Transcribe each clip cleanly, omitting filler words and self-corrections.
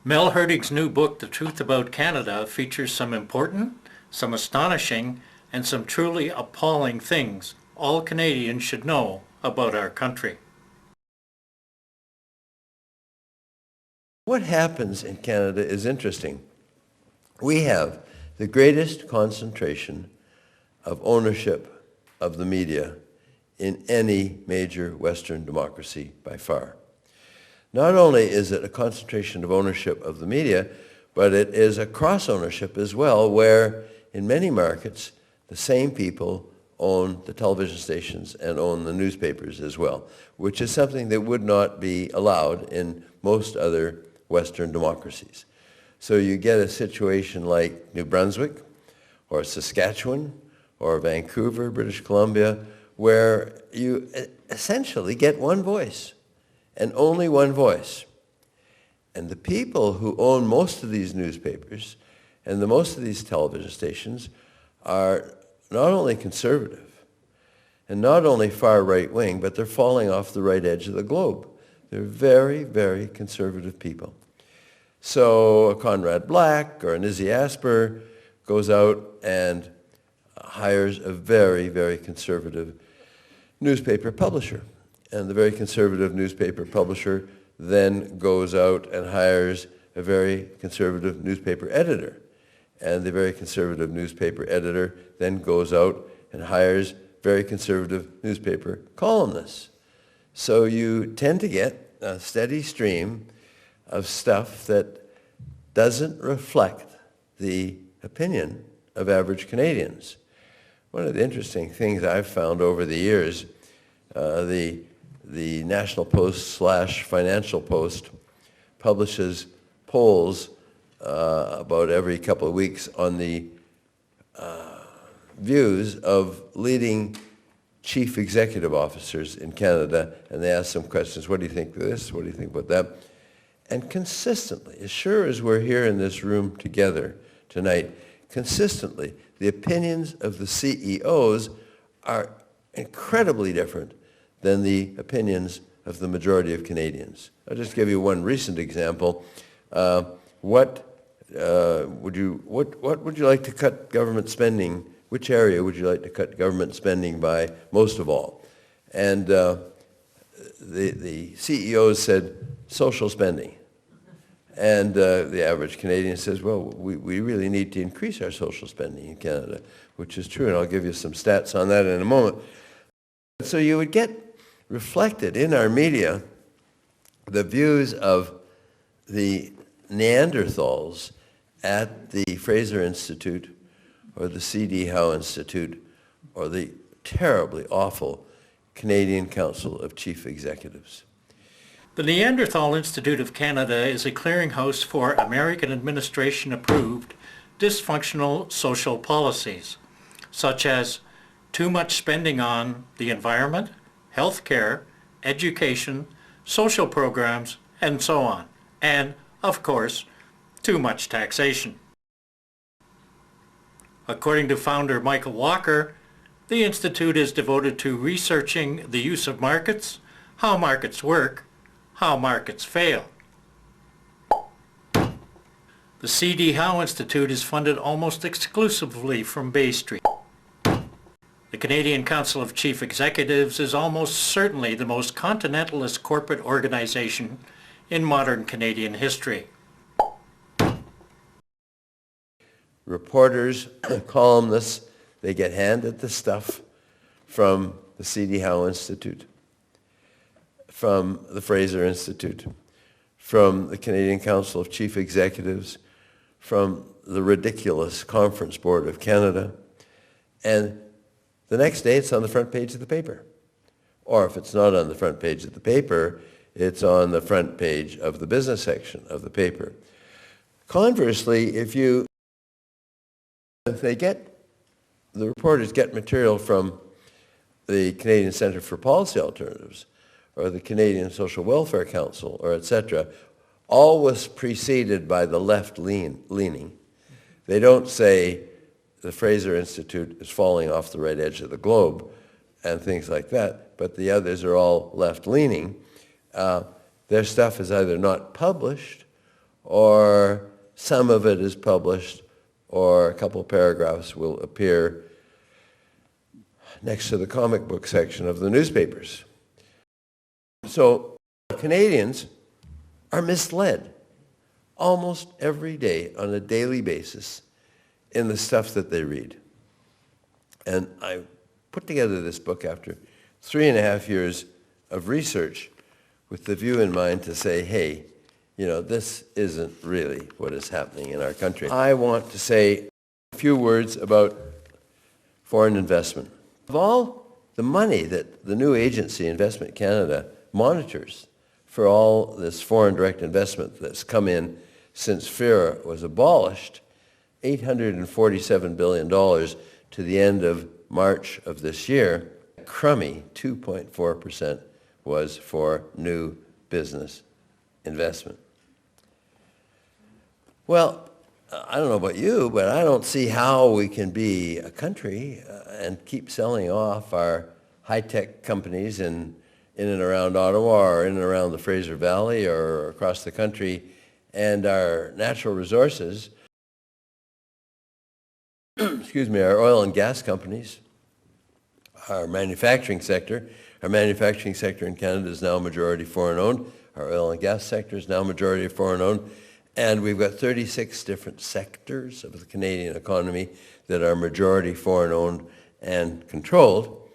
Mel Herding's new book, The Truth About Canada, features some important, some astonishing, and some truly appalling things all Canadians should know about our country. What happens in Canada is interesting. We have the greatest concentration of ownership of the media in any major Western democracy by far. Not only is it a concentration of ownership of the media, but it is a cross-ownership as well, where in many markets, the same people own the television stations and own the newspapers as well, which is something that would not be allowed in most other Western democracies. So you get a situation like New Brunswick, or Saskatchewan, or Vancouver, British Columbia, where you essentially get one voice, and only one voice. And the people who own most of these newspapers and most of these television stations are not only conservative and not only far right-wing, but they're falling off the right edge of the globe. They're very, very conservative people. So a Conrad Black or an Izzy Asper goes out and hires a very, very conservative newspaper publisher. And the very conservative newspaper publisher then goes out and hires a very conservative newspaper editor. And the very conservative newspaper editor then goes out and hires very conservative newspaper columnists. So you tend to get a steady stream of stuff that doesn't reflect the opinion of average Canadians. One of the interesting things I've found over the years, the National Post/Financial Post publishes polls about every couple of weeks on the views of leading chief executive officers in Canada, and they ask some questions. What do you think of this? What do you think about that? And consistently, as sure as we're here in this room together tonight, consistently, the opinions of the CEOs are incredibly different than the opinions of the majority of Canadians. I'll just give you one recent example. What would you like to cut government spending? Which area would you like to cut government spending by most of all? And the CEOs said social spending. And the average Canadian says, well, we really need to increase our social spending in Canada, which is true, and I'll give you some stats on that in a moment. So you would get reflected in our media the views of the Neanderthals at the Fraser Institute or the C.D. Howe Institute or the terribly awful Canadian Council of Chief Executives. The Neanderthal Institute of Canada is a clearinghouse for American administration-approved dysfunctional social policies, such as too much spending on the environment, health care, education, social programs, and so on. And, of course, too much taxation. According to founder Michael Walker, the Institute is devoted to researching the use of markets, how markets work, how markets fail. The C.D. Howe Institute is funded almost exclusively from Bay Street. The Canadian Council of Chief Executives is almost certainly the most continentalist corporate organization in modern Canadian history. Reporters, columnists, they get handed the stuff from the C.D. Howe Institute, from the Fraser Institute, from the Canadian Council of Chief Executives, from the ridiculous Conference Board of Canada, and the next day it's on the front page of the paper. Or if it's not on the front page of the paper, it's on the front page of the business section of the paper. Conversely, if the reporters get material from the Canadian Centre for Policy Alternatives or the Canadian Social Welfare Council, or etc., always preceded by the left leaning. They don't say the Fraser Institute is falling off the right edge of the globe and things like that, but the others are all left-leaning. Their stuff is either not published or some of it is published, or a couple paragraphs will appear next to the comic book section of the newspapers. So Canadians are misled almost every day on a daily basis in the stuff that they read. And I put together this book after 3.5 years of research with the view in mind to say, hey, you know, this isn't really what is happening in our country. I want to say a few words about foreign investment. Of all the money that the new agency, Investment Canada, monitors for all this foreign direct investment that's come in since FIRA was abolished, $847 billion to the end of March of this year, crummy 2.4% was for new business investment. Well, I don't know about you, but I don't see how we can be a country and keep selling off our high-tech companies in and around Ottawa or in and around the Fraser Valley or across the country, and our natural resources, excuse me, our oil and gas companies, our manufacturing sector. Our manufacturing sector in Canada is now majority foreign-owned. Our oil and gas sector is now majority foreign-owned. And we've got 36 different sectors of the Canadian economy that are majority foreign-owned and controlled.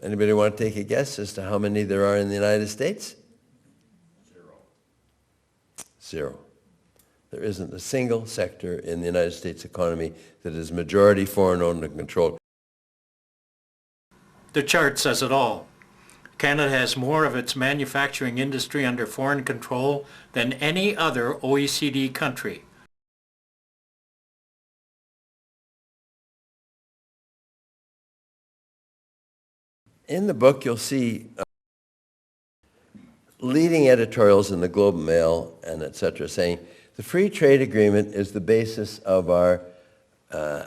Anybody want to take a guess as to how many there are in the United States? Zero. There isn't a single sector in the United States economy that is majority foreign-owned and controlled. The chart says it all. Canada has more of its manufacturing industry under foreign control than any other OECD country. In the book, you'll see leading editorials in the Globe and Mail and et cetera saying the free trade agreement is the basis of our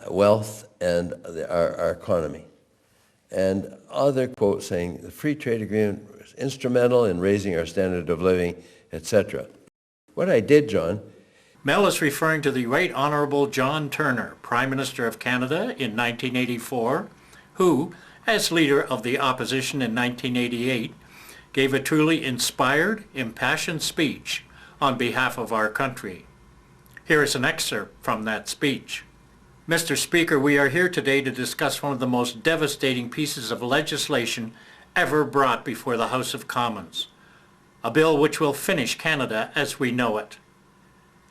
wealth and our economy. And other quotes saying the free trade agreement was instrumental in raising our standard of living, etc. What I did, John. Mel is referring to the Right Honourable John Turner, Prime Minister of Canada in 1984, who, as Leader of the Opposition in 1988, gave a truly inspired, impassioned speech on behalf of our country. Here is an excerpt from that speech. Mr. Speaker, we are here today to discuss one of the most devastating pieces of legislation ever brought before the House of Commons, a bill which will finish Canada as we know it.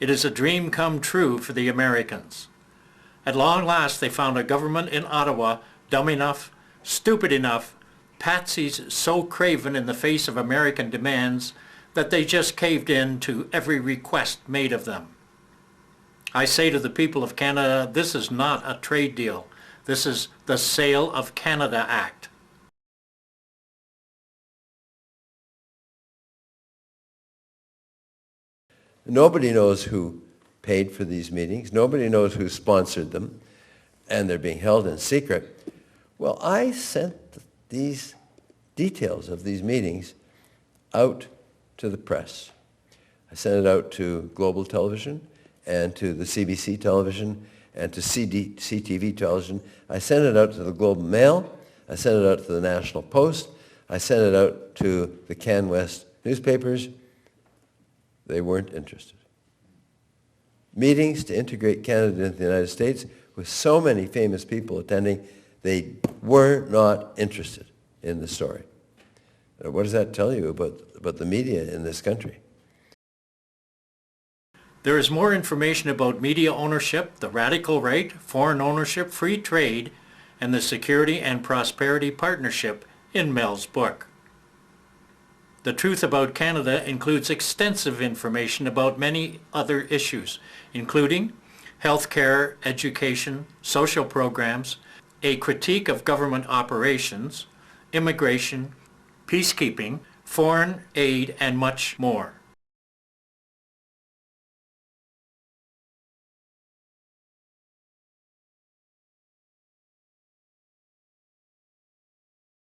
It is a dream come true for the Americans. At long last, they found a government in Ottawa dumb enough, stupid enough, patsies so craven in the face of American demands that they just caved in to every request made of them. I say to the people of Canada, this is not a trade deal. This is the Sale of Canada Act. Nobody knows who paid for these meetings. Nobody knows who sponsored them, and they're being held in secret. Well, I sent these details of these meetings out to the press. I sent it out to Global Television and to the CBC Television and to CTV Television. I sent it out to the Globe and Mail. I sent it out to the National Post. I sent it out to the CanWest newspapers. They weren't interested. Meetings to integrate Canada into the United States with so many famous people attending, they were not interested in the story. What does that tell you about the media in this country? There is more information about media ownership, the radical right, foreign ownership, free trade, and the Security and Prosperity Partnership in Mel's book. The Truth About Canada includes extensive information about many other issues, including healthcare, education, social programs, a critique of government operations, immigration, peacekeeping, foreign aid, and much more.